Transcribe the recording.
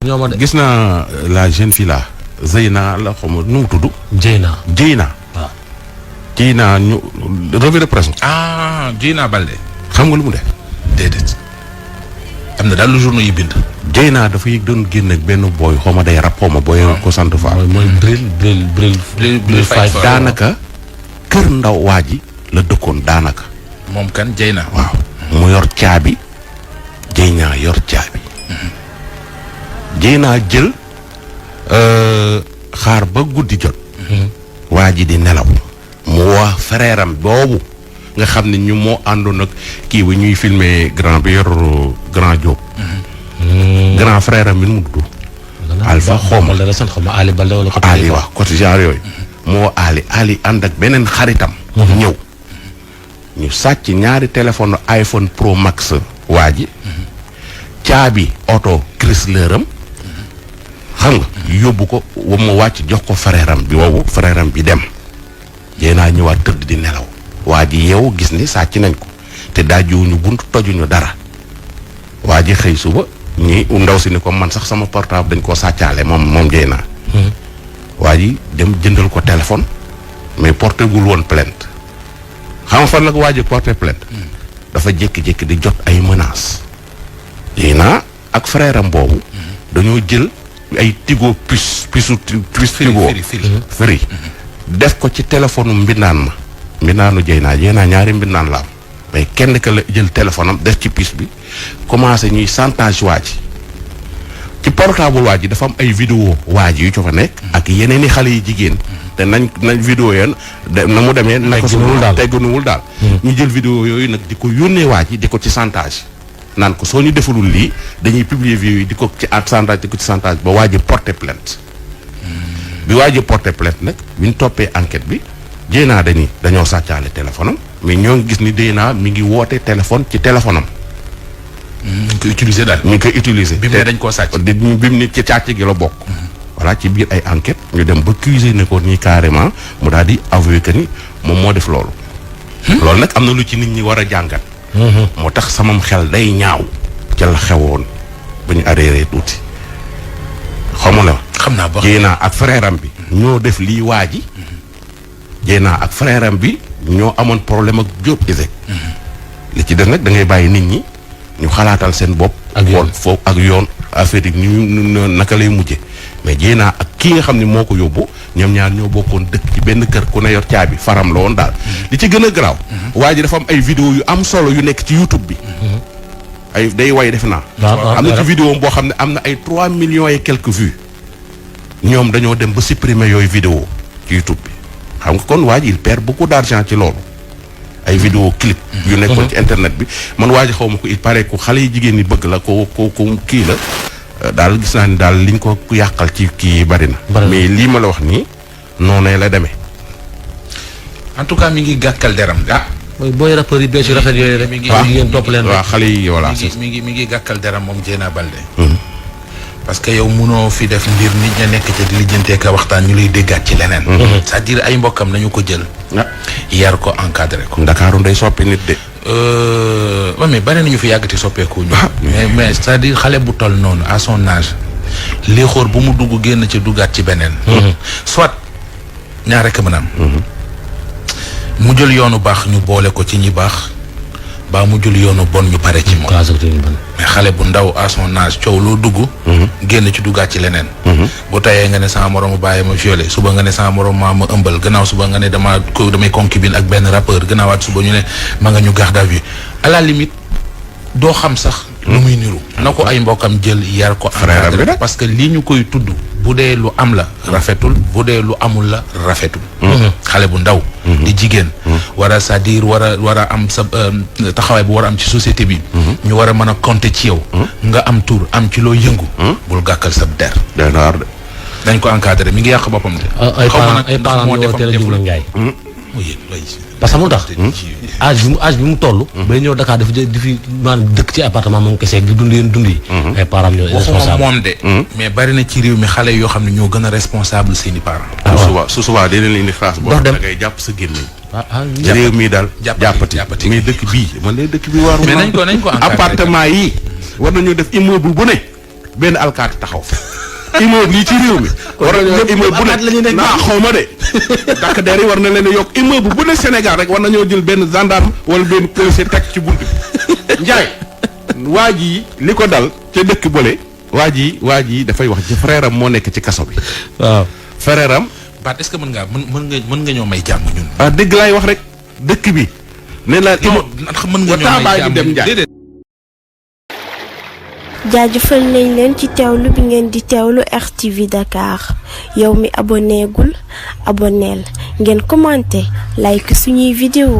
ñooma de gis naa la jeune fille là Zeyna la xaw ma nu mu tudd. Jeyna. waaw. Jeyna ñu revue de presse. Jeyna Balde. xam nga lu mu def. déedéet. am na daal lu journaux yi bind. Jeyna dafa yëg doon génn ak benn booy xaw ma day rap xaw ma booy ko sant fa. mooy Bril Fight. daanaka kër ndaw waa ji la dëkkoon daanaka. moom kan Jeyna. waaw mu yor caabi. Jeyna yor caabi. Jeyna jël xaar ba guddi jot. waa ji di nelaw. mu wax frère am boobu nga xam ne ñu moo àndoon ak kii bi ñuy filmer grand bi yor grand Diop. grand frère am bi nu mu tudd. Alpha xawma la sant xawma Ali Balde wala. Ali waaw côté genre yooyu. moo Ali ànd ak beneen xaritam. ñëw ñu sàcc ñaari téléphone iPhone Pro Max waa ji. caabi oto Chrysler am. xam nga yóbbu ko mu wàcc jox ko frère am bi woowu frère am bi dem. Jeyna ñëwaat tëdd di nelaw. waa ji yeewu gis ni sàcc nañ ko te daajuwuñu bunt tojuñu dara. waa ji xëy suba ñi ndaw si ni ko man sax sama portable dañ koo sàccaale moom Jeyna. waa ji dem jëndal ko téléphone mais porté gul woon plainte. xam nga fan la ko waa ji porté plainte. dafa jékki-jékki di jot ay menaces. Jeyna ak frère am boobu. dañoo jël ay tigo puce tigo firi def ko ci téléphone mbindaan ma. mbindaanu Jeyna ñaari mbindaan la am. mais kenn ka la jël téléphone am def ci puce bi commencé ñuy chantage waa ji. ci portable waa ji dafa am ay vidéo waa ji yu ci fa nekk. ak yeneen i xale yi jigéen. te nañ vidéo yeen na mu demee. naka su teggunuwul daal. ñu jël vidéo yooyu nag di ko yónnee waa ji di ko ci chantage. naan ko soo ñu defalul lii dañuy publier vidéo yi di ko ci chantage di ko ci chantage ba waa ji porté plainte. bi waa ji porté plainte nag bi ñu toppee enquête bi Jeyna dañoo sàccaale téléphone am mais ñoo ngi gis ni Jeyna mi ngi woote téléphone ci téléphone am. ñu ngi koy utiliser daal. ñu ngi koy utiliser. bi mu ne dañ koo sàcc. bi mu ne ci càcc gi la bokk. voilà ci biir ay enquête ñu dem ba cuisiner ne ko nii carrément mu daal di avouer que ni moom moo def loolu. loolu nag am na lu ci nit ñi war a jàngat. moo tax samam xel day ñaaw. ca la xewoon ba ñu arrêté tuuti. xamu la. xam naa ba Jeyna ak frère am bi. ñoo def lii waa ji. Jeyna ak frère am bi ñoo amoon problème ak Diop Iseg. li ci def nag da ngay bàyyi nit ñi ñu xalaatal seen bopp. ak yoon foofu ak yoon affaire yi ñu naka lay mujje mais Jeyna ak kii nga xam ne moo ko yóbbu ñoom ñaar ñoo bokkoon dëkk ci benn kër ku ne yor caabi faram la woon daal. li ci gën a garaaw. waa ji dafa am ay vidéo yu am solo yu nekk ci YouTube bi. ay day way def naa. am na ci vidéo boo xam ne am na ay 3 millions et quelques vues. ñoom dañoo dem ba supprimer yooyu vidéo ci YouTube bi. xam nga kon waa ji il perd beaucoup d'argent ci loolu. ay vidéo clip yu nekkoon ci internet bi man waa ji xaw ma ko il paraît que xale yi jigéen ñi bëgg la ko kii la daal gis naa ni daal liñ ko yàqal ci kii bari na. mais lii ma la wax nii noonu la demee. en tout cas mi ngi gàkkal deram booy rappeurs yi bees yu rafet yooyu rek. mi ngi ngeen topp leen waaw xale yi voilà. mi ngi gàkkal deram moom Jeyna Balde. parce que yow munoo fi def mbir nit ña nekk ca di lijjantee ka waxtaan ñu lay déggaat ci leneen. c'est-à-dire ay mbokkam nañu ko jël. yar ko encadré ko. Ndakaaru day soppi nit de. waaw mais bari nañu fi yàggati soppeeku ñu. mais c'est-à-dire xale bu toll noonu à son âge. lii xool bu mu dugg génn ci duggaat ci beneen. soit ñaar rek mën a am. mu jël yoonu baax ñu boole ko ci ñi baax. baa mu jël yoonu bon ñu pare ci moom. mais xale bu ndaw à son âge coow loo dugg. génn ci duggaat ci leneen. bu tayee nga ne sama moromu bàyyi ma violé suba nga ne sama morom maa ma ëmbal gannaaw suba nga ne damay concubine ak benn rappeur gannaawaat suba ñu ne ma nga ñu garde à vue à la limite doo xam sax. lu muy niru. na ko ay mbokkam jël yar ko. encadré parce que lii ñu koy tudd bu dee lu am la rafetul bu dee lu amul la rafetul. xale bu ndaw. di jigéen. war a c'est-à-dire war a am sa taxawaay bu war a am ci société bi. ñu war a mën a compter ci yow. nga am tur am ci loo yëngu. bul gàkkal sa der. dañ ko encadré mi ngi yàq boppam de. ay parents ñoo teel a jublu Ndiaye. parce que mu tax âge bi mu toll. bay ñëw Dakar dafa di fi maanaam dëkk ci appartement moom kese di dund yéen dund yi. ay parents ñoo responsable moom de. mais bari na ci réew mi xale yoo xam ne ñoo gën a responsable seeni parents. su subaa dee leen indi xaas boo xam ne ngay jàpp sa génne. réew mi daal jàppati mais dëkk bii man de dëkk bi war mais nañ ko appartement yi war nañu def immeuble bu ne benn alkaati taxaw fa. immeuble yi ci réew mi. war nañoo immeuble bu ne naa xaw ma de. takk der yi war na leen a yokk immeuble bu ne Sénégal rek war nañoo jël benn gendarme wala benn policier teg ci bunt bi. Njaay waa ji li ko dal ca dëkk bële. waa ji dafay wax ci frère am moo nekk ci kaso bi. waaw frère am. Baat est-ce que mën nga ñoo may jàmm ñun. ah dëgg laay wax rek dëkk bi. ne la mën nga ñoo may jàmm dem Njaay. jaajëfal nañ leen ci teewlu bi ngeen di teewlu RTV Dakar yow mi abonné gul abonneel ngeen commenté like suñuy vidéo